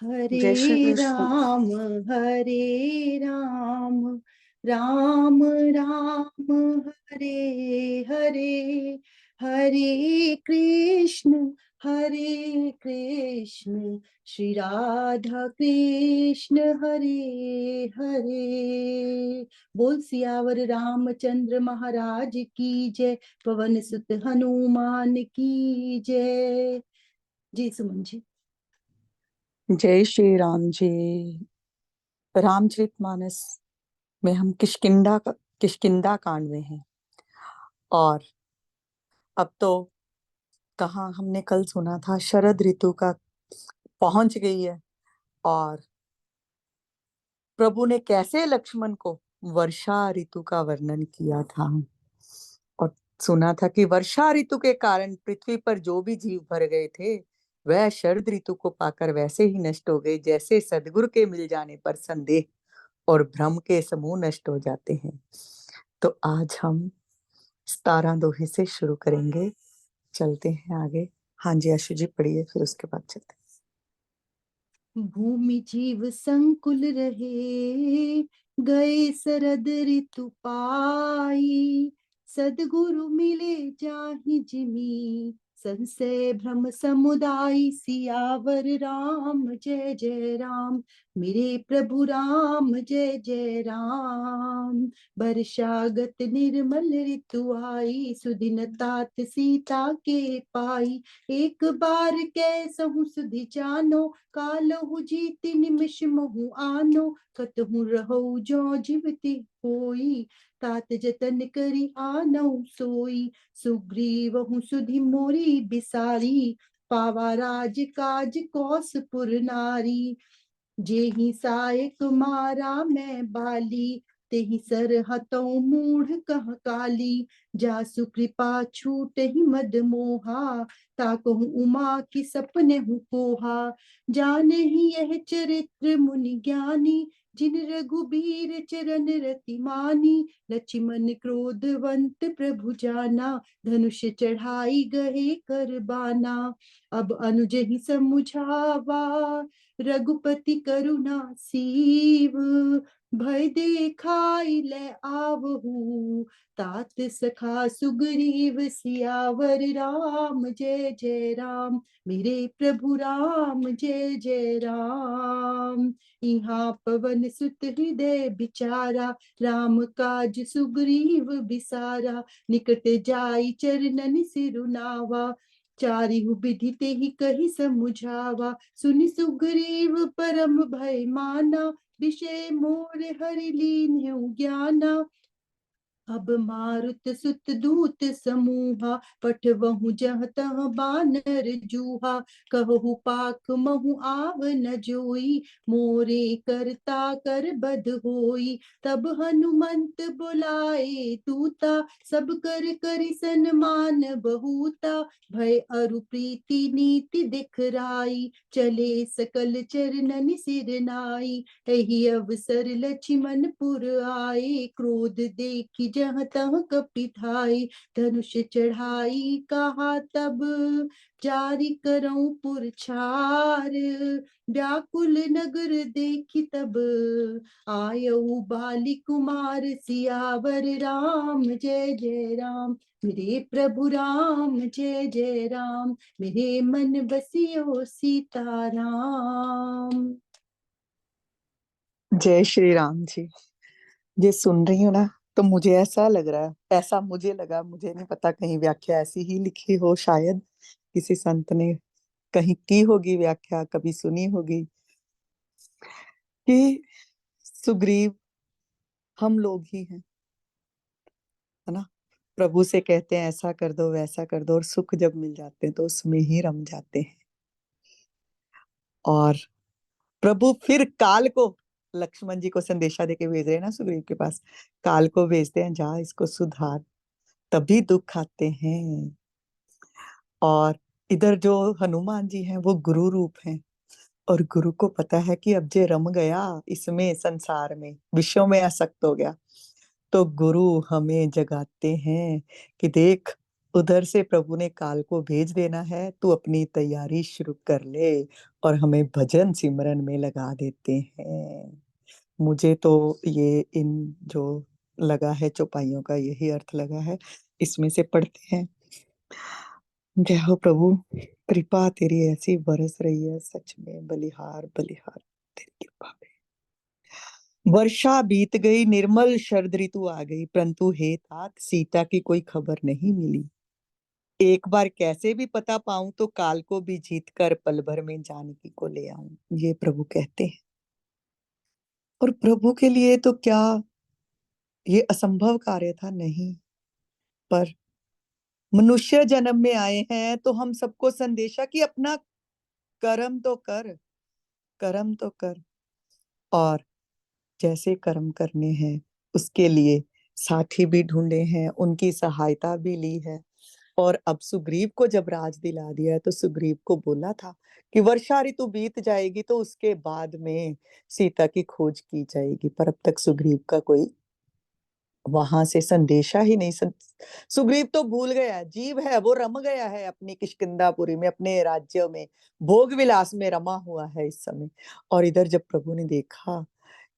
जय श्री हरे कृष्ण। राम राम राम हरे हरे, हरे कृष्ण श्री राधा कृष्ण हरे हरे। बोल सियावर रामचंद्र महाराज की जय, पवन सुत हनुमान की जय। जी सुमन जी। जय श्री राम जी। रामचरितमानस में हम किष्किंधा कांड में हैं। और अब तो कहाँ हमने कल सुना था शरद ऋतु का पहुंच गई है। और प्रभु ने कैसे लक्ष्मण को वर्षा ऋतु का वर्णन किया था। और सुना था कि वर्षा ऋतु के कारण पृथ्वी पर जो भी जीव भर गए थे वह शरद ऋतु को पाकर वैसे ही नष्ट हो गए जैसे सदगुरु के मिल जाने पर संदेह और भ्रम के समूह नष्ट हो जाते हैं। तो आज हम 17 दोहे से शुरू करेंगे। चलते हैं आगे। हाँ जी आशु जी पढ़िए, फिर उसके बाद चलते हैं। भूमि जीव संकुल रहे, गए शरद ऋतु पाई। सदगुरु मिले जाहि जिमि, संशय भ्रम समुदाय। सियावर राम जय जय राम, मेरे प्रभु राम जय जय राम। वर्षागत निर्मल ऋतु आई, सुदिन तात सीता के पाई। एक बार कैसहु सुधि जानो, कालहु जीति निमिष महु आनो। कतहु रहु जो जीवति होई, तात जतन करी आनौ सोई। सुग्रीवहु सुधि मोरी बिसारी, पावा राज काज कौशपुर नारी। जेहि सायक मारा मैं बाली, तेहि सरहतों मूढ़ कह काली। जासु कृपा छूट ही मद मोहा, ताकहु उमा की सपने हूँ कोहा। जाने ही यह चरित्र मुनि ज्ञानी, जिन रघुबीर चरण रति मानी। लक्ष्मण क्रोधवंत प्रभु जाना, धनुष चढ़ाई गए करबाना। अब अनुज ही समुझावा, रघुपति करुणा सीव। भय देखाई ले आवहू, तात सखा सुग्रीव। सियावर राम जय जय राम, मेरे प्रभु राम जय जय राम। यहाँ पवन सुत हृदय बिचारा, राम काज सुग्रीव बिसारा। निकट जाई चरणन सिरुनावा, चारिहु विधि तेहि कहि समुझावा। सुनि सुग्रीव परम भय माना, विषय मोर हरि लीन्हु ज्ञाना। अब मारुत सुत दूत समूहा, पठवहु जह तह बानर जूहा। कहु पाख महु आव न जोई, मोरे करता कर बध होई। तब हनुमंत बुलाए तूता, सब कर करि सन्मान बहुता। भय अरु प्रीति नीति दिखराई, चले सकल चरणन सिर नाई। एहि अवसर लक्ष्मण पुर आए, क्रोध देखि जहाँ तहाँ कपिताई। धनुष चढ़ाई कहा तब, जारी करऊं पुरछार। व्याकुल नगर देखि तब, आयऊ बाली कुमार। सियावर राम जय जय राम, मेरे प्रभु राम जय जय राम। मेरे मन बसियो सीताराम। जय श्री राम जी। ये सुन रही हूँ ना, तो मुझे ऐसा लग रहा है, ऐसा मुझे लगा, मुझे नहीं पता कहीं व्याख्या ऐसी ही लिखी हो, शायद किसी संत ने कहीं की होगी व्याख्या, कभी सुनी होगी कि सुग्रीव हम लोग ही हैं, है ना। प्रभु से कहते हैं ऐसा कर दो वैसा कर दो, और सुख जब मिल जाते हैं तो उसमें ही रम जाते हैं। और प्रभु फिर काल को लक्ष्मण जी को संदेशा देके भेज रहे हैं ना सुग्रीव के पास। काल को भेजते हैं, जा इसको सुधार, तभी दुख आते हैं। और इधर जो हनुमान जी हैं वो गुरु रूप हैं, और गुरु को पता है कि अब जे रम गया इसमें, संसार में, विषयों में आसक्त हो गया, तो गुरु हमें जगाते हैं कि देख उधर से प्रभु ने काल को भेज देना है, तू अपनी तैयारी शुरू कर ले। और हमें भजन सिमरन में लगा देते हैं। मुझे तो ये इन जो लगा है चौपाइयों का यही अर्थ लगा है। इसमें से पढ़ते हैं। जय हो प्रभु, कृपा तेरी ऐसी बरस रही है, सच में बलिहार बलिहार तेरी कृपा में। वर्षा बीत गई, निर्मल शरद ऋतु आ गई, परंतु हे तात सीता की कोई खबर नहीं मिली। एक बार कैसे भी पता पाऊं तो काल को भी जीत कर पल भर में जानकी को ले आऊं, ये प्रभु कहते हैं। और प्रभु के लिए तो क्या ये असंभव कार्य था? नहीं। पर मनुष्य जन्म में आए हैं तो हम सबको संदेशा कि अपना कर्म तो कर, कर्म तो कर। और जैसे कर्म करने हैं उसके लिए साथी भी ढूंढे हैं, उनकी सहायता भी ली है। और अब सुग्रीव को जब राज दिला दिया है तो सुग्रीव को बोला था कि वर्षा ऋतु बीत जाएगी तो उसके बाद में सीता की खोज की जाएगी। पर अब तक सुग्रीव का कोई वहां से संदेशा ही नहीं। सुग्रीव तो भूल गया, जीव है वो रम गया है अपनी किष्किंधापुरी में, अपने राज्य में भोग विलास में रमा हुआ है इस समय। और इधर जब प्रभु ने देखा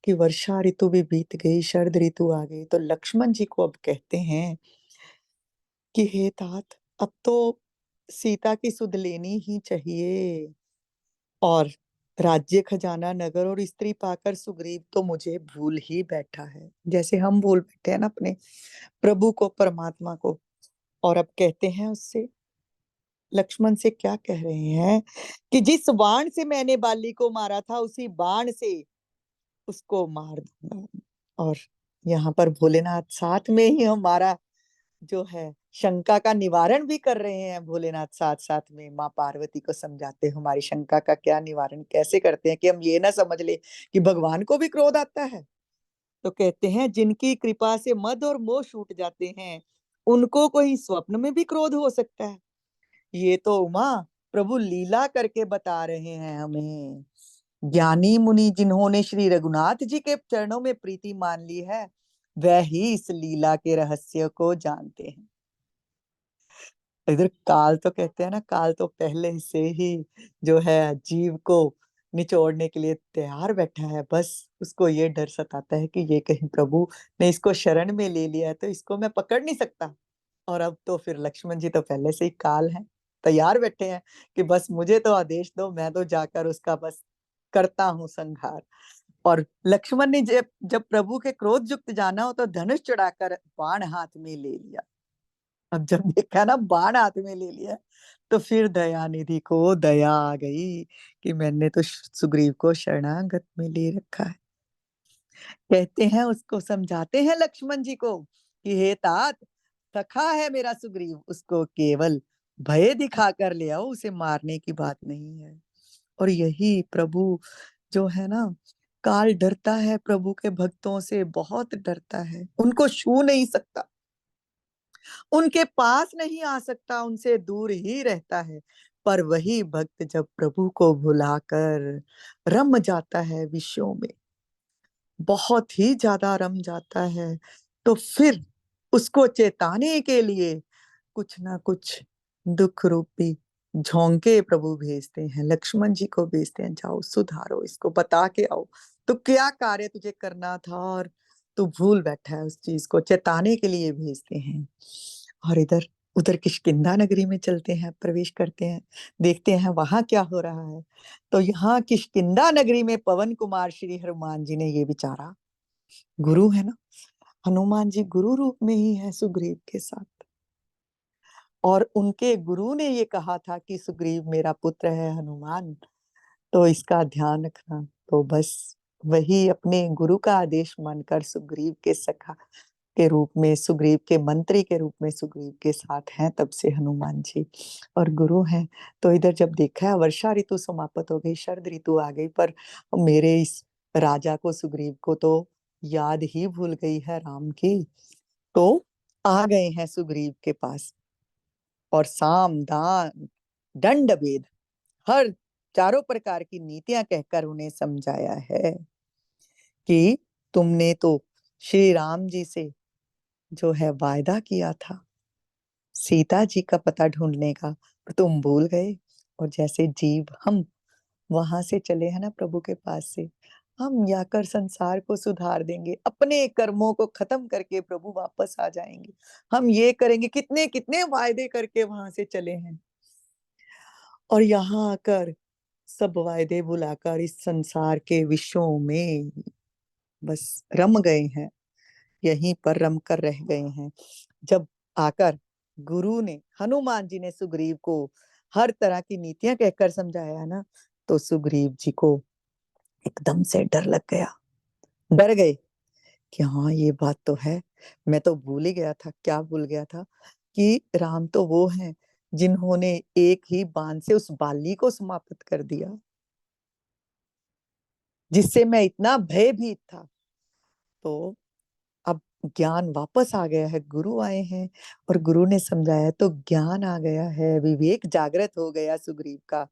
कि वर्षा ऋतु भी बीत गई, शरद ऋतु आ गई, तो लक्ष्मण जी को अब कहते हैं कि हे तात, अब तो सीता की सुध लेनी ही चाहिए। और राज्य खजाना नगर और स्त्री पाकर सुग्रीव तो मुझे भूल ही बैठा है, जैसे हम भूल बैठे हैं ना अपने प्रभु को, परमात्मा को। और अब कहते हैं उससे, लक्ष्मण से क्या कह रहे हैं कि जिस बाण से मैंने बाली को मारा था उसी बाण से उसको मार दूंगा। और यहाँ पर भोलेनाथ साथ में ही हमारा जो है शंका का निवारण भी कर रहे हैं। भोलेनाथ साथ साथ में माँ पार्वती को समझाते हैं हमारी शंका का क्या निवारण कैसे करते हैं, कि हम ये ना समझ ले कि भगवान को भी क्रोध आता है। तो कहते हैं जिनकी कृपा से मद और मोह छूट जाते हैं उनको कोई स्वप्न में भी क्रोध हो सकता है। ये तो उमा प्रभु लीला करके बता रहे हैं हमें। ज्ञानी मुनि जिन्होंने श्री रघुनाथ जी के चरणों में प्रीति मान ली है वह ही इस लीला के रहस्य को जानते हैं। इधर काल तो कहते हैं ना, काल तो पहले से ही जो है जीव को निचोड़ने के लिए तैयार बैठा है। बस उसको ये डर सताता है कि ये कहीं प्रभु ने इसको शरण में ले लिया है तो इसको मैं पकड़ नहीं सकता। और अब तो फिर लक्ष्मण जी तो पहले से ही काल हैं, तैयार बैठे हैं कि बस मुझे तो आदेश दो, मैं तो जाकर उसका बस करता हूँ संहार। और लक्ष्मण ने जब जब प्रभु के क्रोध युक्त जाना हो तो धनुष चढ़ाकर बाण हाथ में ले लिया। अब जब देखा ना बाण हाथ में ले लिया तो फिर दयानिधि को दया आ गई कि मैंने तो सुग्रीव को शरणागत में ले रखा है। कहते हैं उसको समझाते हैं लक्ष्मण जी को कि हे तात, सखा है मेरा सुग्रीव, उसको केवल भय दिखा कर ले आओ, उसे मारने की बात नहीं है। और यही प्रभु जो है ना, काल डरता है प्रभु के भक्तों से, बहुत डरता है, उनको छू नहीं सकता, उनके पास नहीं आ सकता, उनसे दूर ही रहता है। पर वही भक्त जब प्रभु को भुलाकर रम जाता है विषयों में, बहुत ही ज्यादा रम जाता है, तो फिर उसको चेताने के लिए कुछ ना कुछ दुख रूपी झोंके प्रभु भेजते हैं, लक्ष्मण जी को भेजते हैं, जाओ सुधारो इसको, बता के आओ तो क्या कार्य तुझे करना था और तू भूल बैठा है उस चीज को, चेताने के लिए भेजते हैं। और इधर उधर किष्किंधा नगरी में चलते हैं, प्रवेश करते हैं, देखते हैं वहां क्या हो रहा है। तो यहाँ किष्किंधा नगरी में पवन कुमार श्री हनुमान जी ने ये विचारा, गुरु है ना, हनुमान जी गुरु रूप में ही है सुग्रीव के साथ। और उनके गुरु ने ये कहा था कि सुग्रीव मेरा पुत्र है हनुमान, तो इसका ध्यान रखना। तो बस वही अपने गुरु का आदेश मानकर सुग्रीव के सखा के रूप में, सुग्रीव के मंत्री के रूप में सुग्रीव के साथ हैं तब से हनुमान जी, और गुरु हैं। तो इधर जब देखा है वर्षा ऋतु समाप्त हो गई, शरद ऋतु आ गई, पर मेरे इस राजा को सुग्रीव को तो याद ही भूल गई है राम की। तो आ गए हैं सुग्रीव के पास और साम दान दंड भेद हर चारों प्रकार की नीतियां कहकर उन्हें समझाया है कि तुमने तो श्री राम जी से जो है वायदा किया था सीता जी का पता ढूंढने का, पर तुम भूल गए। और जैसे जीव हम वहां से चले हैं ना प्रभु के पास से, हम जाकर संसार को सुधार देंगे, अपने कर्मों को खत्म करके प्रभु वापस आ जाएंगे। हम ये करेंगे, कितने कितने वायदे करके वहां से चले हैं, और यहाँ आकर सब वायदे भुलाकर इस संसार के विषयों में बस रम गए हैं, यहीं पर रम कर रह गए हैं। जब आकर गुरु ने, हनुमान जी ने सुग्रीव को हर तरह की नीतियां कहकर समझाया ना, तो सुग्रीव जी को एकदम से डर लग गया। डर गए कि हाँ ये बात तो है, मैं तो भूल ही गया था। क्या भूल गया था? कि राम तो वो हैं जिन्होंने एक ही बाण से उस बाली को समाप्त कर दिया, जिससे मैं इतना भयभीत था। तो अब ज्ञान वापस आ गया है, गुरु आए हैं और गुरु ने समझाया, तो ज्ञान आ गया है, विवेक जागृत हो गया सुग्रीव का।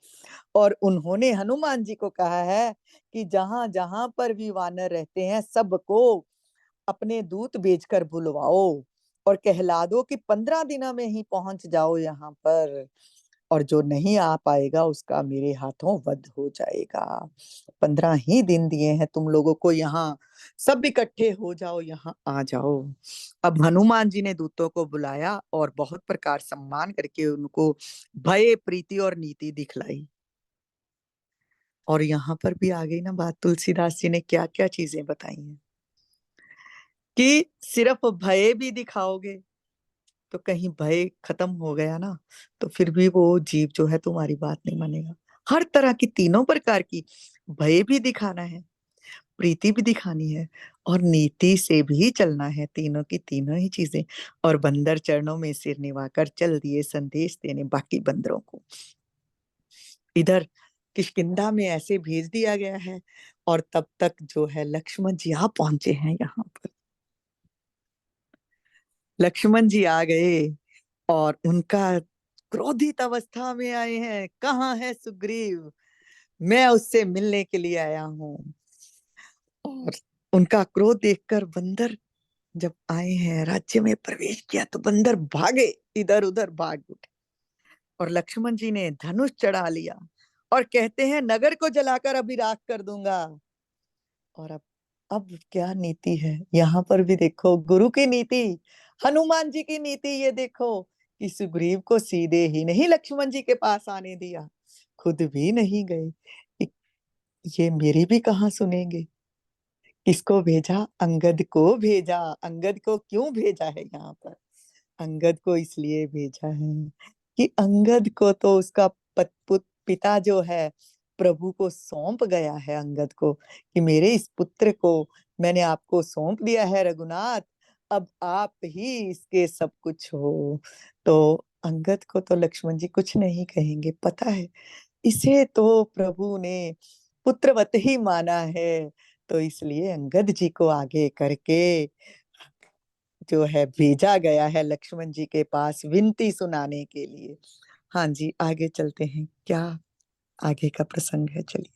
और उन्होंने हनुमान जी को कहा है कि जहां जहां पर भी वानर रहते हैं सबको अपने दूत भेजकर बुलवाओ और कहला दो कि 15 दिनों में ही पहुंच जाओ यहाँ पर, और जो नहीं आ पाएगा उसका मेरे हाथों वध हो जाएगा। 15 ही दिन दिए हैं तुम लोगों को, यहाँ सब इकट्ठे हो जाओ, यहाँ आ जाओ। अब हनुमान जी ने दूतों को बुलाया और बहुत प्रकार सम्मान करके उनको भय, प्रीति और नीति दिखलाई। और यहाँ पर भी आ गई ना बात, तुलसीदास जी ने क्या क्या चीजें बताई हैं कि सिर्फ भय भी दिखाओगे तो कहीं भय खत्म हो गया ना, तो फिर भी वो जीव जो है तुम्हारी बात नहीं मानेगा। हर तरह की, तीनों प्रकार की, भय भी दिखाना है, प्रीति भी दिखानी है, और नीति से भी चलना है, तीनों की तीनों ही चीजें। और बंदर चरणों में सिर निवाकर चल दिए संदेश देने बाकी बंदरों को। इधर किष्किंधा में ऐसे भेज दिया गया है, और तब तक जो है लक्ष्मण जी आ पहुंचे हैं यहाँ पर। लक्ष्मण जी आ गए और उनका क्रोधित अवस्था में आए हैं, कहाँ है सुग्रीव, मैं उससे मिलने के लिए आया हूँ। और उनका क्रोध देखकर बंदर जब आए हैं, राज्य में प्रवेश किया, तो बंदर भागे, इधर उधर भाग उठे, और लक्ष्मण जी ने धनुष चढ़ा लिया और कहते हैं नगर को जलाकर अभी राख कर दूंगा। और अब क्या नीति है, यहाँ पर भी देखो गुरु की नीति, हनुमान जी की नीति। ये देखो कि सुग्रीव को सीधे ही नहीं लक्ष्मण जी के पास आने दिया, खुद भी नहीं गए। ये मेरी भी कहाँ सुनेंगे। किसको भेजा? अंगद को भेजा। अंगद को क्यों भेजा है यहाँ पर? अंगद को इसलिए भेजा है कि अंगद को तो उसका पिता जो है प्रभु को सौंप गया है, अंगद को, कि मेरे इस पुत्र को मैंने आपको सौंप दिया है रघुनाथ, अब आप ही इसके सब कुछ हो। तो अंगद को तो लक्ष्मण जी कुछ नहीं कहेंगे, पता है इसे तो प्रभु ने पुत्रवत ही माना है। तो इसलिए अंगद जी को आगे करके जो है भेजा गया है लक्ष्मण जी के पास विनती सुनाने के लिए। हाँ जी, आगे चलते हैं, क्या आगे का प्रसंग है, चलिए।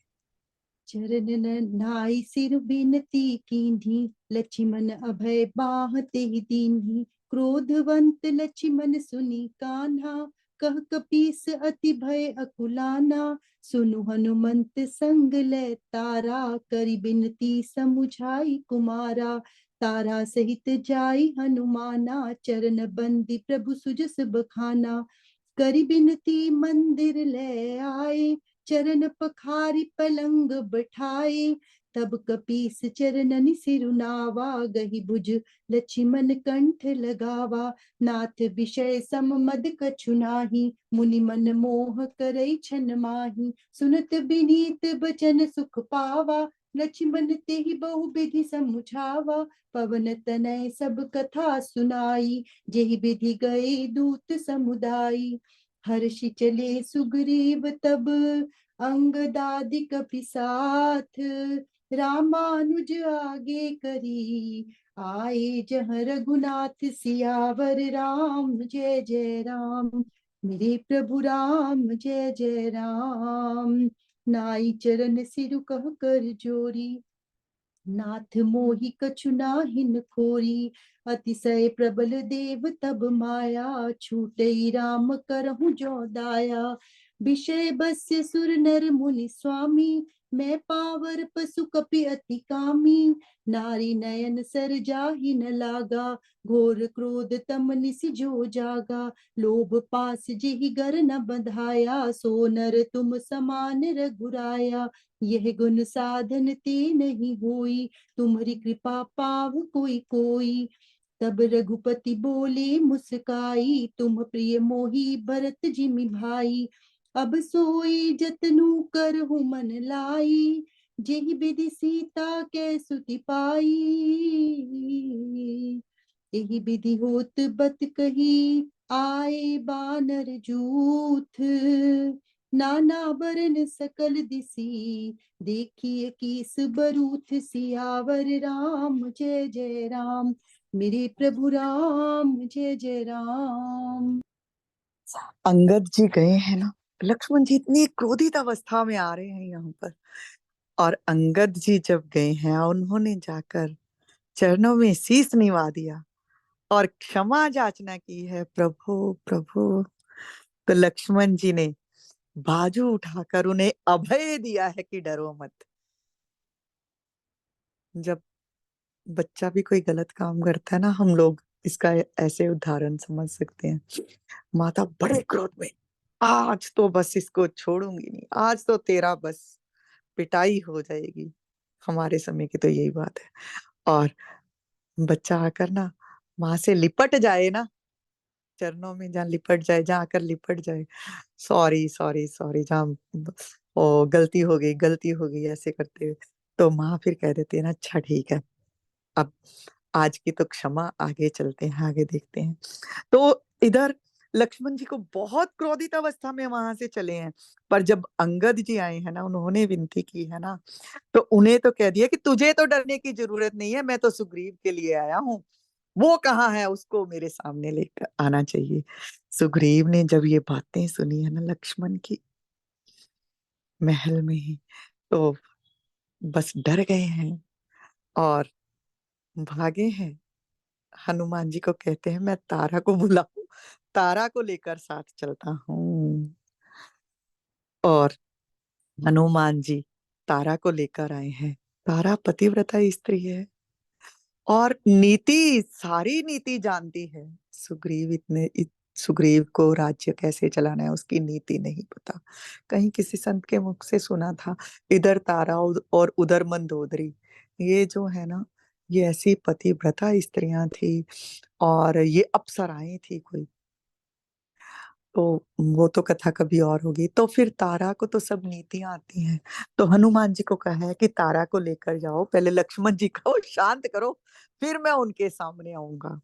चरण नाई सिर बिनती कीन्ही, लक्ष्मण अभय बाहते दीन्ही। क्रोधवंत लक्ष्मण सुनी कान्हा, कह कपीस अति भय अकुलाना। सुनु हनुमंत संग ले तारा, करि बिनती समुझाई कुमारा। तारा सहित जाई हनुमाना, चरण बंदी प्रभु सुजस बखाना। करि बिनती मंदिर ले आए, चरण पखारी पलंग बैठाए। तब कपीस चरणनि सिरुनावा, गही भुज लक्ष्मण कंठ लगावा। नाथ विषय सम मद कछु नाही, मुनि मन मोह करई छन माही। सुनत बिनीत बचन सुख पावा, लक्ष्मण तेहि बहु विधि समुझावा। पवन तनय सब कथा सुनाई, जेहि विधि गए दूत समुदाई। हर्षि चले सुग्रीव तब, अंगदादि कपि साथ। रामानुज आगे करी, आए जहाँ रघुनाथ सियावर। राम जय जय राम, मेरे प्रभु राम जय जय राम। नाई चरण सिरु कह कर जोरी, नाथ मोहि कछु नाहिन खोरी, अतिशय प्रबल देव तब माया, छूटई राम करहु जो दाया। विषय बस्य सुर नर मुनि स्वामी, मैं पावर पशु कपि अति कामी। नारी नयन सर जाहि न लागा, घोर क्रोध तम निस जो जागा। लोभ पास जिहि गर न बंधाया, सो नर तुम समान रघुराया। यह गुण साधन ते नहीं होई, तुम्हारी कृपा पाव कोई कोई। तब रघुपति बोले मुस्काई, तुम प्रिय मोही भरत जिमि भाई। अब सोई जतनु करहु मन लाई, जेहि विधि सीता कै सुति पाई। यही विधि होत बत कही, आए बानर जूथ। नाना बरन सकल दिसी, देखिए कीस बरूथ। सियावर राम जय जय राम, मेरे प्रभु राम जय जय राम। अंगद जी गए हैं ना, लक्ष्मण जी इतनी क्रोधित अवस्था में आ रहे हैं यहाँ पर, और अंगद जी जब गए हैं उन्होंने जाकर चरणों में शीश निवा दिया और क्षमा याचना की है, प्रभु प्रभु। तो लक्ष्मण जी ने बाजू उठाकर उन्हें अभय दिया है कि डरो मत। जब बच्चा भी कोई गलत काम करता है ना, हम लोग इसका ऐसे उदाहरण समझ सकते हैं। माता बड़े क्रोध में, आज तो बस इसको छोड़ूंगी नहीं, आज तो तेरा बस पिटाई हो जाएगी। हमारे समय की तो यही बात है। और बच्चा आकर ना माँ से लिपट जाए ना, चरणों में जहाँ लिपट जाए, जहाँ आकर लिपट जाए, सॉरी सॉरी सॉरी, जहाँ ओ गलती हो गई ऐसे करते हुए, तो माँ फिर कह देती है ना, अच्छा ठीक है, अब आज की तो क्षमा, आगे चलते हैं, आगे देखते हैं। तो इधर लक्ष्मण जी को बहुत क्रोधित अवस्था में वहां से चले हैं, पर जब अंगद जी आए हैं ना, उन्होंने विनती की है ना, तो उन्हें तो कह दिया कि तुझे तो डरने की जरूरत नहीं है, मैं तो सुग्रीव के लिए आया हूँ, वो कहाँ है, उसको मेरे सामने लेकर आना चाहिए। सुग्रीव ने जब ये बातें सुनी है ना लक्ष्मण की, महल में ही, तो बस डर गए हैं और भागे हैं। हनुमान जी को कहते हैं, मैं तारा को बुलाऊं, तारा को लेकर साथ चलता हूँ। और हनुमान जी तारा को लेकर आए हैं। तारा पतिव्रता स्त्री है और नीति, सारी नीति जानती है। सुग्रीव को राज्य कैसे चलाना है उसकी नीति नहीं पता। कहीं किसी संत के मुख से सुना था, इधर तारा और उधर मंदोदरी, ये जो है ना, ये ऐसी पतिव्रता स्त्रियां थी और ये अप्सराएं थी कोई। तो वो तो कथा कभी और होगी। तो फिर तारा को तो सब नीतियां आती हैं, तो हनुमान जी को कहा है कि तारा को लेकर जाओ, पहले लक्ष्मण जी को शांत करो, फिर मैं उनके सामने आऊंगा।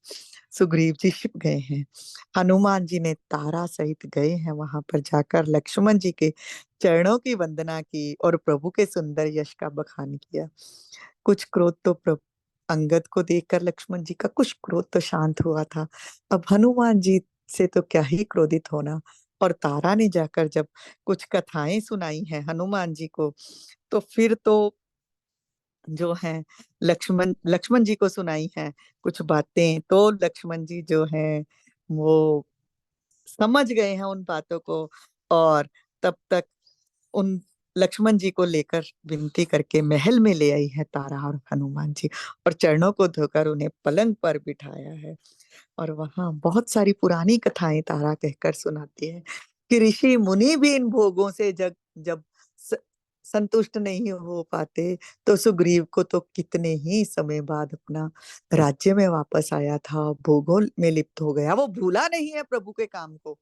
सुग्रीव जी छिप गए हैं, हनुमान जी ने तारा सहित गए हैं, वहां पर जाकर लक्ष्मण जी के चरणों की वंदना की और प्रभु के सुंदर यश का बखान किया। कुछ क्रोध तो प्रभु अंगद को देखकर लक्ष्मण जी का कुछ क्रोध तो शांत हुआ था, अब हनुमान जी से तो क्या ही क्रोधित होना। और तारा ने जाकर जब कुछ कथाएं सुनाई हैं हनुमान जी को, तो फिर तो जो है लक्ष्मण जी को सुनाई हैं कुछ बातें, तो लक्ष्मण जी जो है वो समझ गए हैं उन बातों को। और तब तक उन लक्ष्मण जी को लेकर विनती करके महल में ले आई है तारा और हनुमान जी, और चरणों को धोकर उन्हें पलंग पर बिठाया है। और वहां बहुत सारी पुरानी कथाएं तारा कहकर सुनाती है कि ऋषि मुनि भी इन भोगों से जब जब स, संतुष्ट नहीं हो पाते, तो सुग्रीव को तो कितने ही समय बाद अपना राज्य में वापस आया था, भोगों में लिप्त हो गया, वो भूला नहीं है प्रभु के काम को।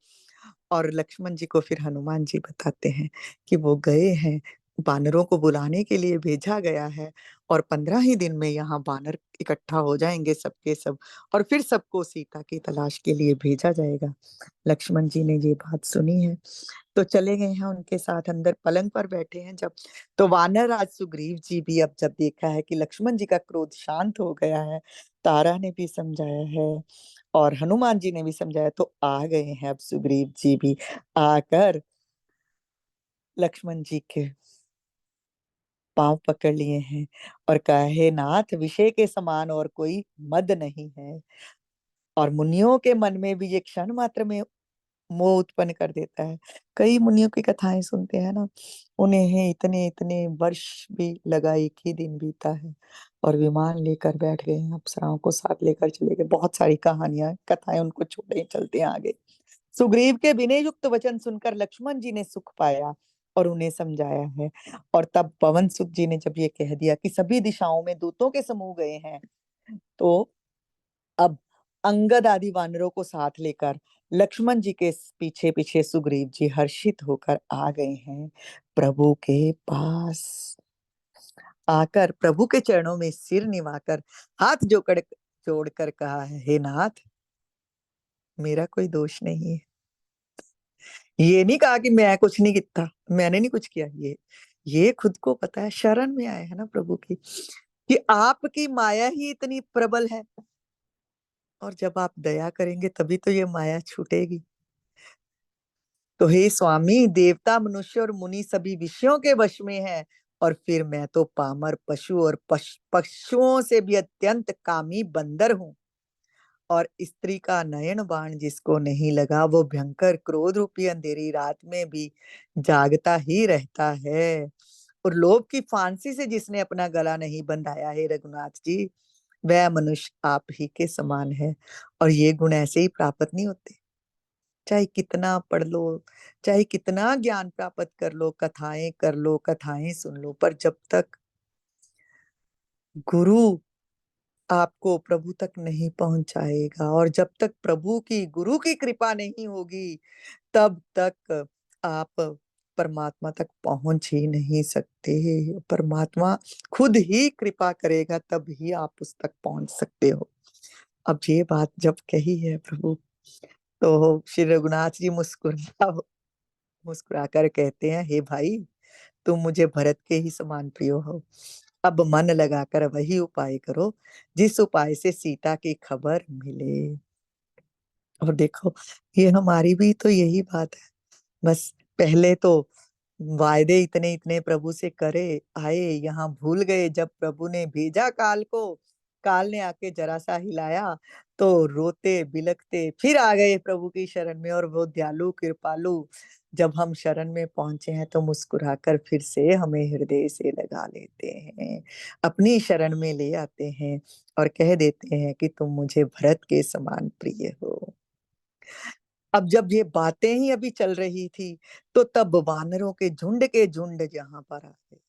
और लक्ष्मण जी को फिर हनुमान जी बताते हैं कि वो गए हैं, बानरों को बुलाने के लिए भेजा गया है, और 15 ही दिन में यहाँ बानर इकट्ठा हो जाएंगे सबके सब, और फिर सबको सीता की तलाश के लिए भेजा जाएगा। लक्ष्मण जी ने ये बात सुनी है, तो चले गए हैं उनके साथ, अंदर पलंग पर बैठे हैं जब, तो वानर राज सुग्रीव जी भी अब जब देखा है कि लक्ष्मण जी का क्रोध शांत हो गया है, तारा ने भी समझाया है और हनुमान जी ने भी समझाया, तो आ गए हैं अब सुग्रीव जी भी, आकर लक्ष्मण जी के पांव पकड़ लिए हैं और कहा, हे नाथ, विषय के समान और कोई मद नहीं है। और मुनियों के मन में भी ये क्षण मात्र में मोह उत्पन्न कर देता है। कई मुनियों की कथाएं सुनते हैं ना, उन्हें इतने इतने वर्ष भी लगा, एक ही दिन बीता है और विमान लेकर बैठ गए हैं, अप्सराओं को साथ लेकर चले गए। बहुत सारी कहानियां, कथाएं उनको छोड़े चलते हैं आगे। सुग्रीव के विनय युक्त वचन सुनकर लक्ष्मण जी ने सुख पाया और उन्हें समझाया है। और तब पवन सुत जी ने जब ये कह दिया कि सभी दिशाओं में दूतों के समूह गए हैं, तो अब अंगद आदि वानरों को साथ लेकर लक्ष्मण जी के पीछे पीछे सुग्रीव जी हर्षित होकर आ गए हैं प्रभु के पास। आकर प्रभु के चरणों में सिर निवाकर हाथ जोड़कर कहा है, हे नाथ, मेरा कोई दोष नहीं है। ये नहीं कहा कि मैं कुछ नहीं किया, मैंने नहीं कुछ किया। ये खुद को पता है, शरण में आए हैं ना प्रभु की, कि आपकी माया ही इतनी प्रबल है और जब आप दया करेंगे तभी तो ये माया छूटेगी। तो हे स्वामी, देवता मनुष्य और मुनि सभी विषयों के वश में है, और फिर मैं तो पामर पशु और पशुओं से भी अत्यंत कामी बंदर हूँ। और स्त्री का नयन बाण जिसको नहीं लगा, वो भयंकर क्रोध रूपी अंधेरी रात में भी जागता ही रहता है। और लोभ की फांसी से जिसने अपना गला नहीं बंधाया है रघुनाथ जी, वह मनुष्य आप ही के समान है। और ये गुण ऐसे ही प्राप्त नहीं होते। चाहे कितना पढ़ लो, चाहे कितना ज्ञान प्राप्त कर लो, कथाएं कर लो, कथाएं सुन लो, पर जब तक गुरु आपको प्रभु तक नहीं पहुंचाएगा और जब तक प्रभु की, गुरु की कृपा नहीं होगी, तब तक आप परमात्मा तक पहुंच ही नहीं सकते। परमात्मा खुद ही कृपा करेगा, तब ही आप उस तक पहुंच सकते हो। अब ये बात जब कही है प्रभु, तो श्री रघुनाथ जी मुस्कुराकर कहते हैं, हे भाई, तुम मुझे भरत के ही समान प्रिय हो। अब मन लगाकर वही उपाय करो जिस उपाय से सीता की खबर मिले। और देखो, ये हमारी भी तो यही बात है। बस पहले तो वायदे इतने इतने प्रभु से करे आए, यहाँ भूल गए। जब प्रभु ने भेजा काल को, काल ने आके जरा सा हिलाया, तो रोते बिलखते फिर आ गए प्रभु की शरण में। और वो दयालु कृपालु जब हम शरण में पहुंचे हैं, तो मुस्कुराकर फिर से हमें हृदय से लगा लेते हैं, अपनी शरण में ले आते हैं और कह देते हैं कि तुम मुझे भरत के समान प्रिय हो। अब जब ये बातें ही अभी चल रही थी, तो तब वानरों के झुंड यहाँ पर आ गए।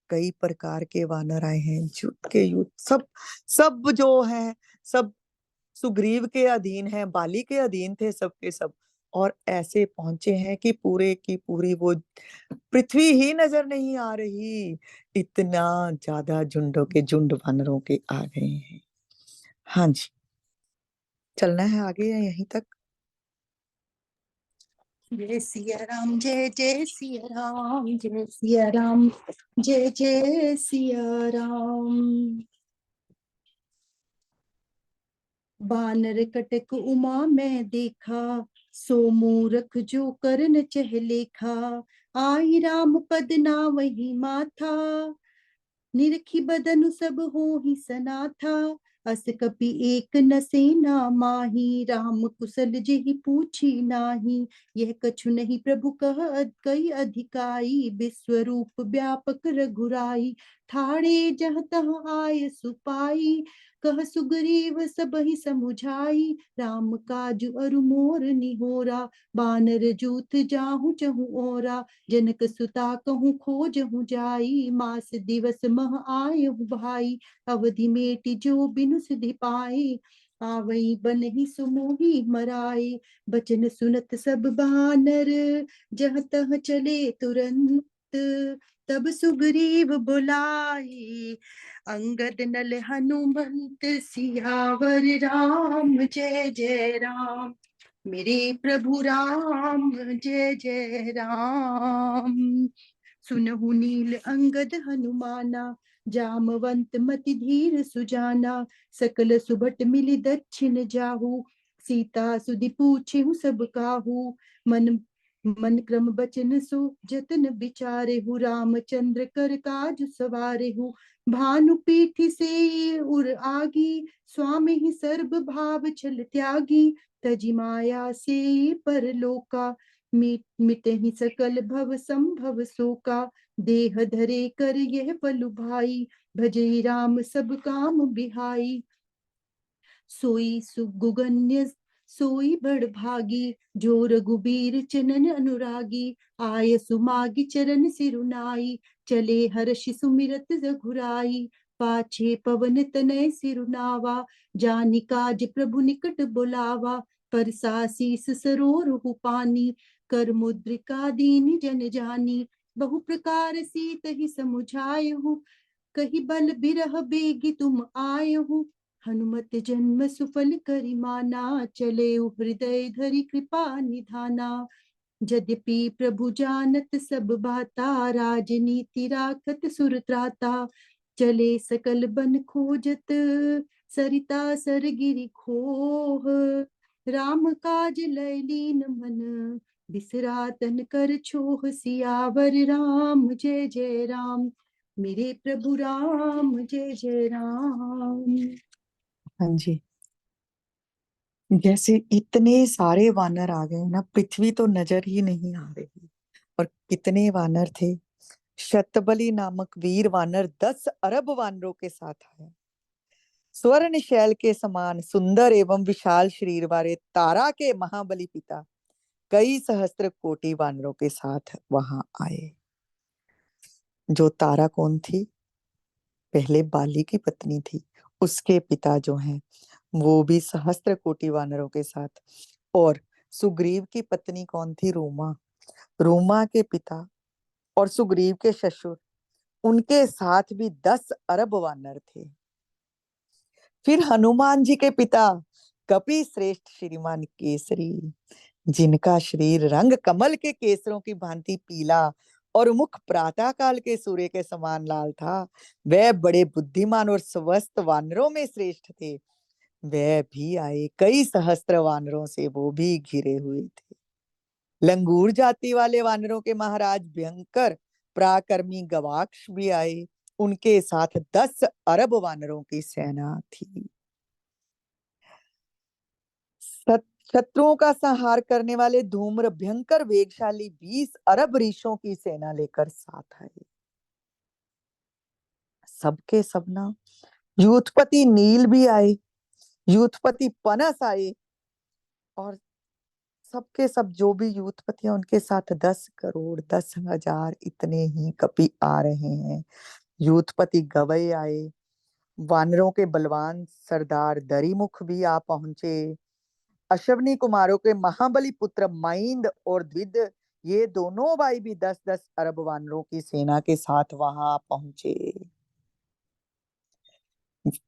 कई प्रकार के वानर आए हैं, युद्ध के युद्ध, सब सब जो है, सब सुग्रीव के अधीन है, बाली के अधीन थे सबके सब। और ऐसे पहुंचे हैं कि पूरे की पूरी वो पृथ्वी ही नजर नहीं आ रही, इतना ज्यादा झुंडों के झुंड वानरों के आ गए हैं। हाँ जी, चलना है आगे या यहीं तक? जय सिया राम, जय जय सिया राम, जय सिया राम, जय जय सिया राम। बानर कटक उमा में देखा, सो मूरख जो करन चह लेखा। आई राम पद ना वही माथा, निरखी बदनु सब हो ही सना था। अस कपि एक न सेना माही, राम कुशल जेहि पूछी नाही। यह कछु नहीं प्रभु कह कई अधिकाई, विश्वरूप व्यापक रघुराई। ठाणे जहाँ तहाँ आय सुपाई, कह सुग्रीव सबहि समुझाई। राम काजु अरु मोर निहोरा, बानर जूथ जाहु चहु ओरा। जनक सुता कहूँ खोजहु जाई, मास दिवस मह आयहु भाई। अवधि मेटि जो बिनु सिधि पाई, आवई बनहि सुमोहि मराई। बचन सुनत सब बानर, जहाँ तहाँ चले तुरंत। तब सुग्रीव बुलाई, अंगद नल हनुमंत। सियावर राम जय जय राम, मेरे प्रभु राम जय जय राम। सुनहु नील अंगद हनुमाना, जामवंत मति धीर सुजाना। सकल सुबट मिली दक्षिण जाहू, सीता सुधि पूछे सब काहू। मन मन क्रम बचन सो जतन विचारे हूँ, रामचंद्र कर काज सवारे हूँ। भानु पीठी से उर आगी, स्वामी ही सर्व भाव छल त्यागी। तजी माया से परलोका, मिटे ही सकल भव संभव शोका। देह धरे कर यह बलु भाई, भजे राम सब काम बिहाई। सोई सुगुगन्य सोई बड़ भागी, जो रघुबीर चनन अनुरागी। आय सुमागी चरण सिरुनाई, चले हर्षि सुमिरत रघुराई। पाछे पवन तनय सिरुनावा, जानि काज प्रभु निकट बुलावा। परसासीस सरोरहु पानी, कर मुद्रिका दीन जन जानी। बहु प्रकार सीत ही समुझाय हूँ, कही बल बिरह बेगी तुम आय हूँ। हनुमत जन्म सुफल करि माना, चले हृदय धरि कृपा निधाना। यद्यपि प्रभु जानत सब बाता, राजनीति राखत सुर त्राता। चले सकल बन खोजत, सरिता सरगिरि खोह। राम काज लय लीन मन, बिसरा तन कर छोह। सियावर राम जय जय राम, मेरे प्रभु राम जय जय राम। हाँ जी। जैसे इतने सारे वानर आ गए ना, पृथ्वी तो नजर ही नहीं आ रही। और कितने वानर थे। शतबली नामक वीर वानर 10 अरब वानरों के साथ आया। स्वर्ण शैल के समान सुंदर एवं विशाल शरीर वाले तारा के महाबली पिता कई सहस्त्र कोटि वानरों के साथ वहां आए। जो तारा कौन थी? पहले बाली की पत्नी थी। उसके पिता जो हैं वो भी सहस्त्र कोटि वानरों के साथ। और सुग्रीव की पत्नी कौन थी? रूमा। रूमा के पिता और सुग्रीव के ससुर, उनके साथ भी 10 अरब वानर थे। फिर हनुमान जी के पिता कपि श्रेष्ठ श्रीमान केसरी, जिनका शरीर रंग कमल के केसरों की भांति पीला और मुख प्रातः काल के सूर्य के समान लाल था। वह बड़े बुद्धिमान और स्वस्थ वानरों में श्रेष्ठ थे। वह भी आए, कई सहस्त्र वानरों से वो भी घिरे हुए थे। लंगूर जाति वाले वानरों के महाराज भयंकर पराक्रमी गवाक्ष भी आए। उनके साथ 10 अरब वानरों की सेना थी। शत्रुओं का संहार करने वाले धूम्र भयंकर वेगशाली 20 अरब ऋषियों की सेना लेकर साथ आए। सबके सब ना यूथपति नील भी आए, यूथपति पनस आए। और सबके सब जो भी यूथपति हैं उनके साथ 10 करोड़ 10,000 इतने ही कपि आ रहे हैं। यूथपति गवई आए। वानरों के बलवान सरदार दरिमुख भी आ पहुंचे। अश्वनी कुमारों के महाबली पुत्र माइंद और द्विद, ये दोनों भाई भी 10-10 अरब वानरों की सेना के साथ वहां पहुंचे।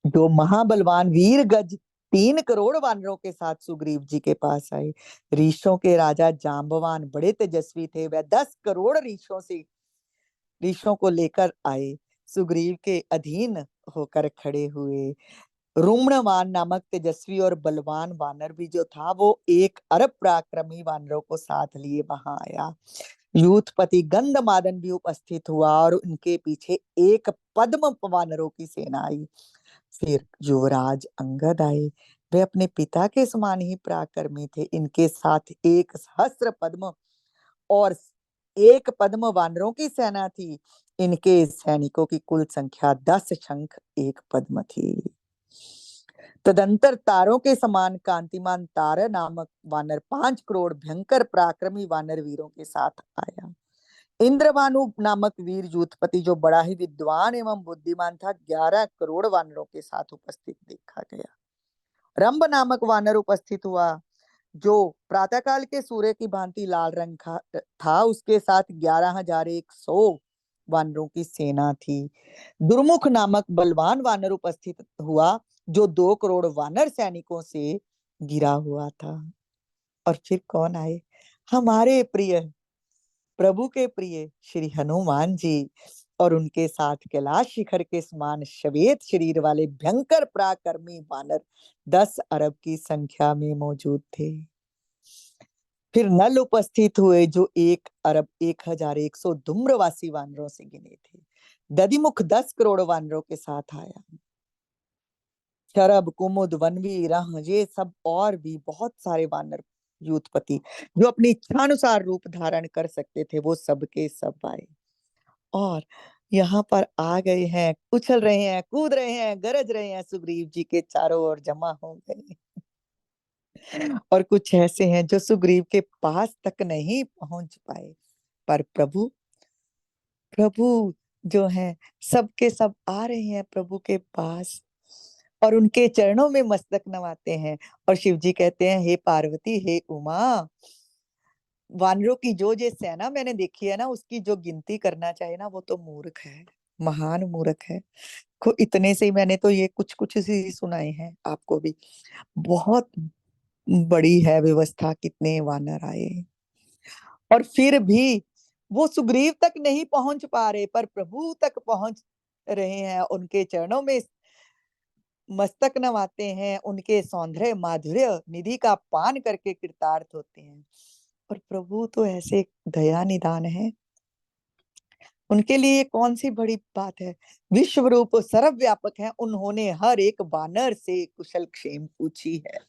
जो महाबलवान वीर गज 3 करोड़ वानरों के साथ सुग्रीव जी के पास आए। ऋषियों के राजा जांबवान बड़े तेजस्वी थे। वह 10 करोड़ ऋषियों को लेकर आए, सुग्रीव के अधीन होकर खड़े हुए। रुम्णवान नामक तेजस्वी और बलवान वानर भी जो था वो 1 अरब पराक्रमी वानरों को साथ लिए वहां आया। यूथपति गंधमादन भी उपस्थित हुआ और उनके पीछे एक पद्म वानरों की सेना आई। फिर युवराज अंगद आए। वे अपने पिता के समान ही पराक्रमी थे। इनके साथ 1 सहस्त्र पद्म और 1 पद्म वानरों की सेना थी। इनके सैनिकों की कुल संख्या 10 शंख 1 पद्म थी। तदंतर तारों के समान कांतिमान तारा नामक वानर 5 करोड़ भयंकर पराक्रमी वानर वीरों के साथ आया। इंद्रभानु नामक वीर यूथपति जो बड़ा ही विद्वान एवं बुद्धिमान था, 11 करोड़ वानरों के साथ उपस्थित देखा गया। रंभ नामक वानर उपस्थित हुआ, जो प्रातःकाल के सूर्य की भांति लाल रंग था। उसके साथ 11,100 वानरों की सेना थी। दुर्मुख नामक बलवान वानर उपस्थित हुआ, जो 2 करोड़ वानर सैनिकों से गिरा हुआ था। और फिर कौन आए? हमारे प्रिय प्रभु के प्रिय श्री हनुमान जी और उनके साथ कैलाश शिखर के समान श्वेत शरीर वाले भयंकर पराक्रमी वानर 10 अरब की संख्या में मौजूद थे। फिर नल उपस्थित हुए जो 1 अरब 1,100 धूम्रवासी वानरों से गिने थे। दधिमुख 10 करोड़ वानरों के साथ आया। शरभ कुमुद वनवी रह ये सब और भी बहुत सारे वानर यूथपति जो अपनी इच्छानुसार रूप धारण कर सकते थे, वो सबके सब आए और यहाँ पर आ गए हैं, उछल रहे हैं, कूद रहे हैं, गरज रहे हैं, सुग्रीव जी के चारों ओर जमा हो गए। और कुछ ऐसे हैं जो सुग्रीव के पास तक नहीं पहुंच पाए, पर प्रभु प्रभु जो है सबके सब आ रहे हैं प्रभु के पास और उनके चरणों में मस्तक नवाते हैं। और शिव जी कहते हैं, हे पार्वती, हे उमा, वानरों की जो ये सेना मैंने देखी है ना, उसकी जो गिनती करना चाहे ना, वो तो मूर्ख है, महान मूर्ख है। इतने से ही मैंने तो ये कुछ कुछ ही सुनाए हैं आपको भी। बहुत बड़ी है व्यवस्था, कितने वानर आए और फिर भी वो सुग्रीव तक नहीं पहुंच पा रहे, पर प्रभु तक पहुंच रहे हैं, उनके चरणों में मस्तक नवाते हैं, उनके सौंदर्य माधुर्य निधि का पान करके कृतार्थ होते हैं। और प्रभु तो ऐसे दया निदान है, उनके लिए ये कौन सी बड़ी बात है। विश्व रूप सर्वव्यापक है, उन्होंने हर एक बानर से कुशल क्षेम पूछी है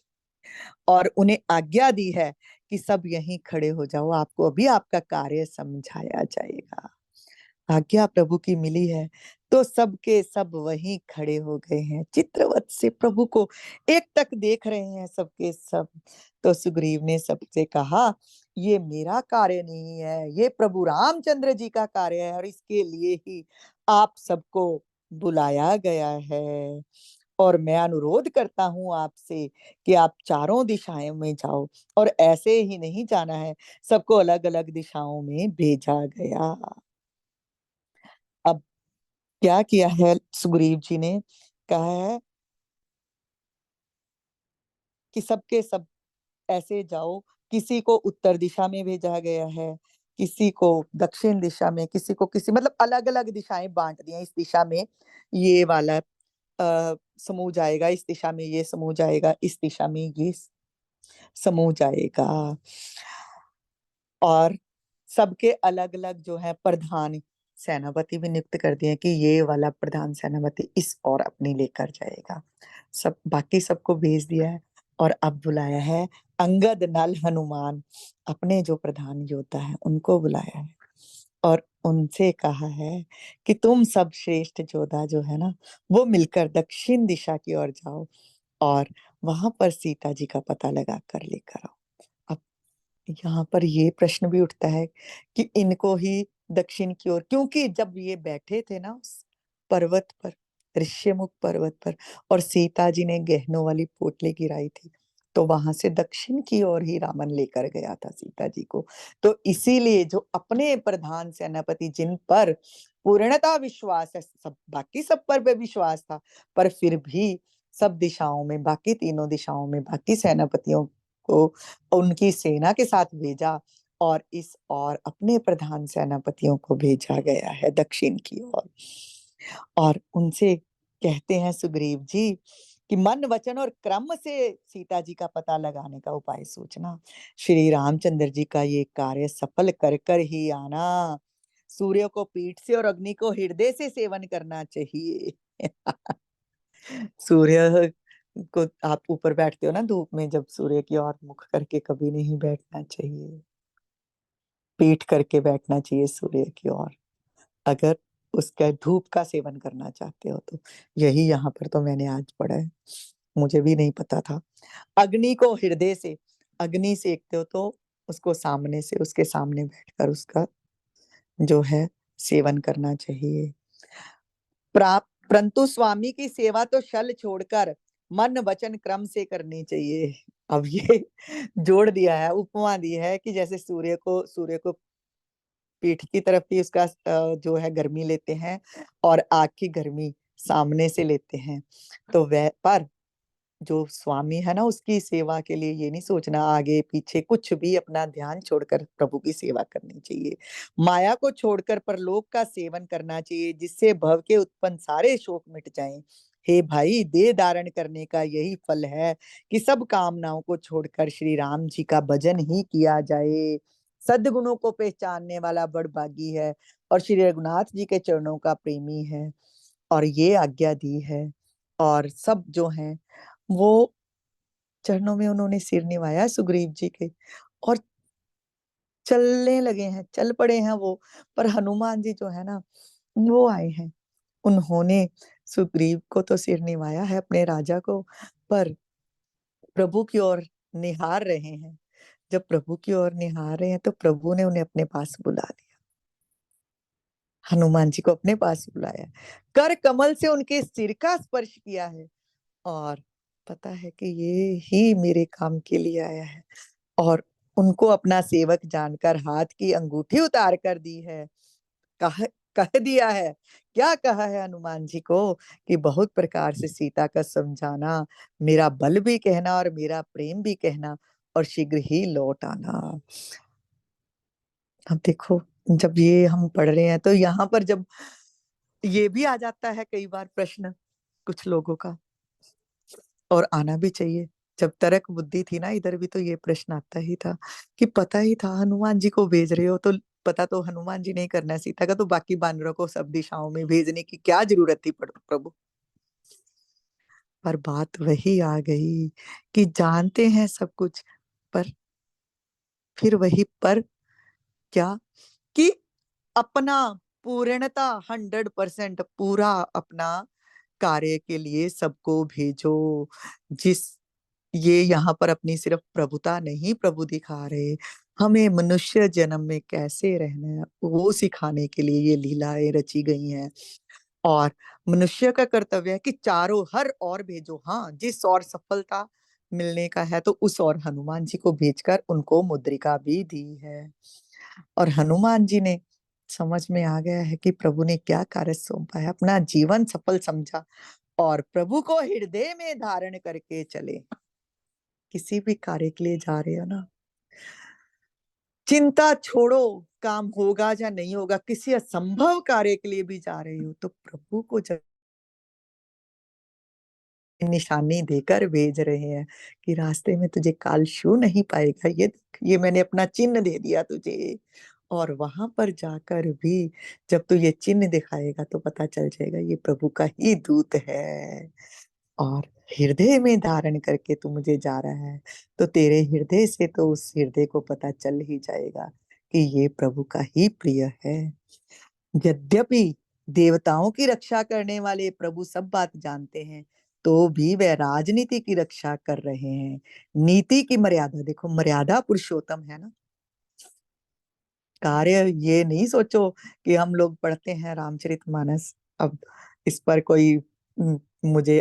और उन्हें आज्ञा दी है कि सब यहीं खड़े हो जाओ, आपको अभी आपका कार्य समझाया जाएगा। आज्ञा प्रभु की मिली है तो सबके सब वहीं खड़े हो गए हैं, चित्रवत से प्रभु को एक टक देख रहे हैं सबके सब। तो सुग्रीव ने सबसे कहा, ये मेरा कार्य नहीं है, ये प्रभु रामचंद्र जी का कार्य है और इसके लिए ही आप सबको बुलाया गया है। और मैं अनुरोध करता हूं आपसे कि आप चारों दिशाओं में जाओ। और ऐसे ही नहीं जाना है, सबको अलग अलग दिशाओं में भेजा गया। अब क्या किया है सुग्रीव जी ने, कहा है कि सबके सब ऐसे जाओ। किसी को उत्तर दिशा में भेजा गया है, किसी को दक्षिण दिशा में, किसी को किसी, मतलब अलग अलग दिशाएं बांट दी हैं। इस दिशा में ये वाला समूह जाएगा, इस दिशा में ये समूह जाएगा, इस दिशा में ये समूह जाएगा। और सबके अलग अलग जो है प्रधान सेनापति भी नियुक्त कर दिए कि ये वाला प्रधान सेनापति इस और अपनी लेकर जाएगा। सब बाकी सबको भेज दिया है और अब बुलाया है अंगद नल हनुमान, अपने जो प्रधान योद्धा है उनको बुलाया है और उनसे कहा है कि तुम सब श्रेष्ठ योद्धा जो है ना, वो मिलकर दक्षिण दिशा की ओर जाओ और वहां पर सीता जी का पता लगा कर लेकर आओ। अब यहाँ पर ये प्रश्न भी उठता है कि इनको ही दक्षिण की ओर, क्योंकि जब ये बैठे थे ना उस पर्वत पर, ऋष्यमुख पर्वत पर, और सीता जी ने गहनों वाली पोटली गिराई थी, तो वहां से दक्षिण की ओर ही रावण लेकर गया था सीता जी को। तो इसीलिए जो अपने प्रधान सेनापति जिन पर पूर्णता विश्वास है, सब बाकी सब पर भी विश्वास था, पर फिर भी सब दिशाओं में, बाकी तीनों दिशाओं में बाकी सेनापतियों को उनकी सेना के साथ भेजा और इस और अपने प्रधान सेनापतियों को भेजा गया है दक्षिण की ओर। और उनसे कहते हैं सुग्रीव जी कि मन वचन और क्रम से सीता जी का पता लगाने का उपाय सोचना। श्री रामचंद्र जी का ये कार्य सफल कर कर ही आना। सूर्य को पीठ से और अग्नि को हृदय से सेवन करना चाहिए। सूर्य को आप ऊपर बैठते हो ना धूप में, जब सूर्य की ओर मुख करके कभी नहीं बैठना चाहिए, पीठ करके बैठना चाहिए सूर्य की ओर, अगर उसका धूप का सेवन करना चाहते हो तो। यही यहाँ पर तो मैंने आज पढ़ा है, मुझे भी नहीं पता था। अग्नि को हृदय से, अग्नि सेकते हो तो उसको सामने से, उसके सामने बैठकर उसका जो है सेवन करना चाहिए। परंतु स्वामी की सेवा तो छल छोड़कर मन वचन क्रम से करनी चाहिए। अब ये जोड़ दिया है, उपमा दी है कि जैसे सूर्य को पीठ की तरफ ही उसका जो है गर्मी लेते हैं और आग की गर्मी सामने से लेते हैं। तो वह पर जो स्वामी है ना, उसकी सेवा के लिए ये नहीं सोचना आगे पीछे कुछ भी, अपना ध्यान छोड़कर प्रभु की सेवा करनी चाहिए। माया को छोड़कर परलोक का सेवन करना चाहिए, जिससे भव के उत्पन्न सारे शोक मिट जाएं हे भाई, देह धारण करने का यही फल है कि सब कामनाओं को छोड़कर श्री राम जी का भजन ही किया जाए। सद्गुणों को पहचानने वाला बड़भागी है और श्री रघुनाथ जी के चरणों का प्रेमी है। और ये आज्ञा दी है, और सब जो हैं वो चरणों में उन्होंने सिर निवाया सुग्रीव जी के, और चलने लगे हैं, चल पड़े हैं वो। पर हनुमान जी जो है ना, वो आए हैं। उन्होंने सुग्रीव को तो सिर निवाया है, अपने राजा को, पर प्रभु की ओर निहार रहे हैं। जब प्रभु की ओर निहार रहे हैं तो प्रभु ने उन्हें अपने पास बुला लिया। हनुमान जी को अपने पास बुलाया, कर कमल से उनके सिर का स्पर्श किया है, और पता है कि ये ही मेरे काम के लिए आया है। और उनको अपना सेवक जानकर हाथ की अंगूठी उतार कर दी है। कह कह दिया है, क्या कहा है हनुमान जी को, कि बहुत प्रकार से सीता का समझाना, मेरा बल भी कहना और मेरा प्रेम भी कहना, और शीघ्र ही लौट आना। अब देखो, जब ये हम पढ़ रहे हैं तो यहाँ पर जब ये भी आ जाता है कई बार प्रश्न कुछ लोगों का, और आना भी चाहिए। जब तर्क बुद्धि थी ना, इधर भी तो ये प्रश्न आता ही था कि पता ही था हनुमान जी को भेज रहे हो तो पता तो हनुमान जी नहीं करना है सीता का, तो बाकी बानरों को सब दिशाओं में भेजने की क्या जरूरत थी प्रभु। पर बात वही आ गई कि जानते हैं सब कुछ, पर फिर वही पर क्या, कि अपना पूर्णता 100% पूरा अपना कार्य के लिए सबको भेजो। जिस ये यहाँ पर अपनी सिर्फ प्रभुता नहीं प्रभु दिखा रहे, हमें मनुष्य जन्म में कैसे रहना है वो सिखाने के लिए ये लीलाएं रची गई हैं। और मनुष्य का कर्तव्य है कि चारों हर ओर भेजो। हाँ, जिस ओर सफलता मिलने का है तो उस ओर हनुमान जी को भेजकर उनको मुद्रिका भी दी है। और हनुमान जी ने समझ में आ गया है कि प्रभु ने क्या कार्य सौंपा है, अपना जीवन सफल समझा और प्रभु को हृदय में धारण करके चले। किसी भी कार्य के लिए जा रहे हो ना, चिंता छोड़ो, काम होगा या नहीं होगा। किसी असंभव कार्य के लिए भी जा रहे हो तो प्रभु को जब निशानी देकर भेज रहे हैं कि रास्ते में तुझे काल छू नहीं पाएगा, ये देख, ये मैंने अपना चिन्ह दे दिया तुझे। और वहां पर जाकर भी जब तू ये चिन्ह दिखाएगा तो पता चल जाएगा ये प्रभु का ही दूत है। और हृदय में धारण करके तू मुझे जा रहा है, तो तेरे हृदय से तो उस हृदय को पता चल ही जाएगा कि ये प्रभु का ही प्रिय है। यद्यपि देवताओं की रक्षा करने वाले प्रभु सब बात जानते हैं, तो भी वह राजनीति की रक्षा कर रहे हैं। नीति की मर्यादा देखो, मर्यादा पुरुषोत्तम है ना। कार्य ये नहीं सोचो कि हम लोग पढ़ते हैं रामचरितमानस, अब इस पर कोई मुझे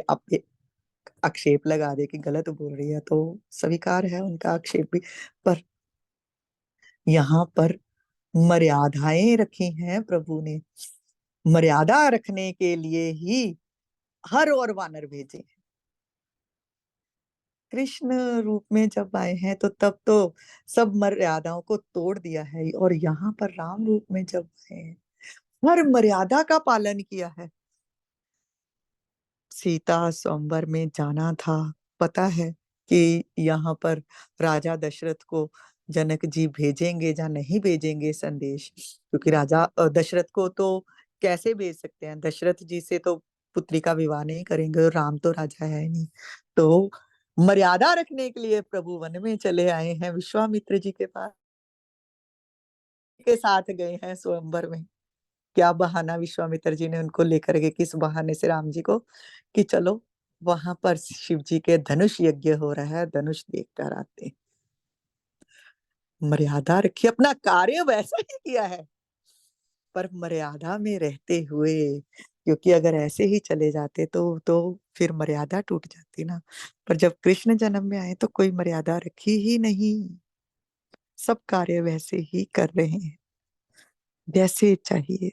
आक्षेप लगा दे कि गलत बोल रही है, तो स्वीकार है उनका आक्षेप भी। पर यहाँ पर मर्यादाएं रखी हैं प्रभु ने, मर्यादा रखने के लिए ही हर और वानर भेजे। कृष्ण रूप में जब आए हैं तो तब तो सब मर्यादाओं को तोड़ दिया है, और यहाँ पर राम रूप में जब आए हैं हर मर्यादा का पालन किया है। सीता स्वयंवर में जाना था, पता है कि यहाँ पर राजा दशरथ को जनक जी भेजेंगे या नहीं भेजेंगे संदेश, क्योंकि राजा दशरथ को तो कैसे भेज सकते हैं, दशरथ जी से तो पुत्री का विवाह नहीं करेंगे, और राम तो राजा है नहीं। तो मर्यादा रखने के लिए प्रभु वन में चले आए हैं, विश्वामित्र जी के पास के साथ गए हैं स्वयंवर में। क्या बहाना विश्वामित्र जी ने उनको लेकर के, किस बहाने से राम जी को, कि चलो वहां पर शिव जी के धनुष यज्ञ हो रहा है, धनुष देख कर आते हैं। मर्यादा रखी, अपना कार्य वैसा ही किया है पर मर्यादा में रहते हुए, क्योंकि अगर ऐसे ही चले जाते तो फिर मर्यादा टूट जाती ना। पर जब कृष्ण जन्म में आए तो कोई मर्यादा रखी ही नहीं, सब कार्य वैसे ही कर रहे हैं जैसे चाहिए,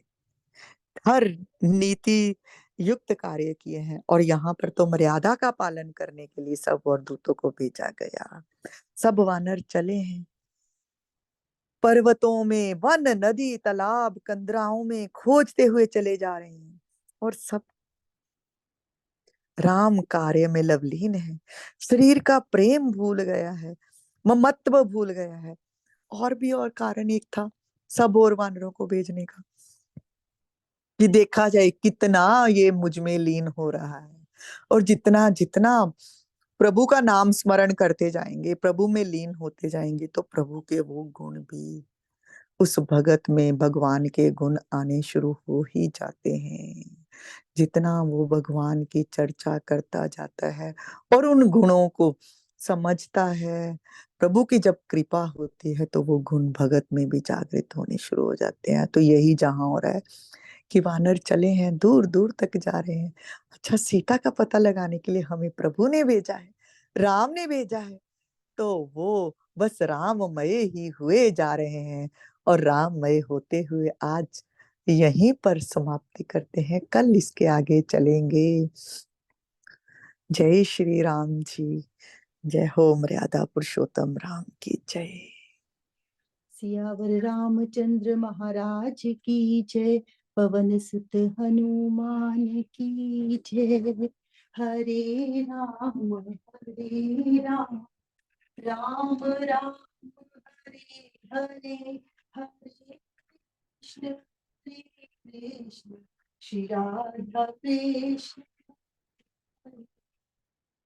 हर नीति युक्त कार्य किए हैं। और यहाँ पर तो मर्यादा का पालन करने के लिए सब और दूतों को भेजा गया। सब वानर चले हैं, पर्वतों में, वन, नदी, तालाब, कंदराओं में खोजते हुए चले जा रहे हैं, और सब राम कार्य में लवलीन है, शरीर का प्रेम भूल गया है, ममत्व भूल गया है। और भी और कारण एक था सब और वानरों को भेजने का, कि देखा जाए कितना ये मुझ में लीन हो रहा है। और जितना जितना प्रभु का नाम स्मरण करते जाएंगे, प्रभु में लीन होते जाएंगे, तो प्रभु के वो गुण भी उस भगत में, भगवान के गुण आने शुरू हो ही जाते हैं। जितना वो भगवान की चर्चा करता जाता है और उन गुणों को समझता है, प्रभु की जब कृपा होती है तो वो गुण भगत में भी जागृत होने शुरू हो जाते हैं। तो यही जहां हो रहा है कि वानर चले हैं, दूर दूर तक जा रहे हैं। अच्छा, सीता का पता लगाने के लिए हमें प्रभु ने भेजा है, राम ने भेजा है, तो वो बस राममय ही हुए जा रहे हैं। और राममय होते हुए आज यहीं पर समाप्ति करते हैं, कल इसके आगे चलेंगे। जय श्री राम जी, जय हो मर्यादा पुरुषोत्तम राम की जय। सियावर रामचंद्र महाराज की जय, पवन सुत हनुमान की जय। हरे राम राम राम हरे हरे, हरे कृष्ण हरे कृष्ण, श्री राधा कृष्ण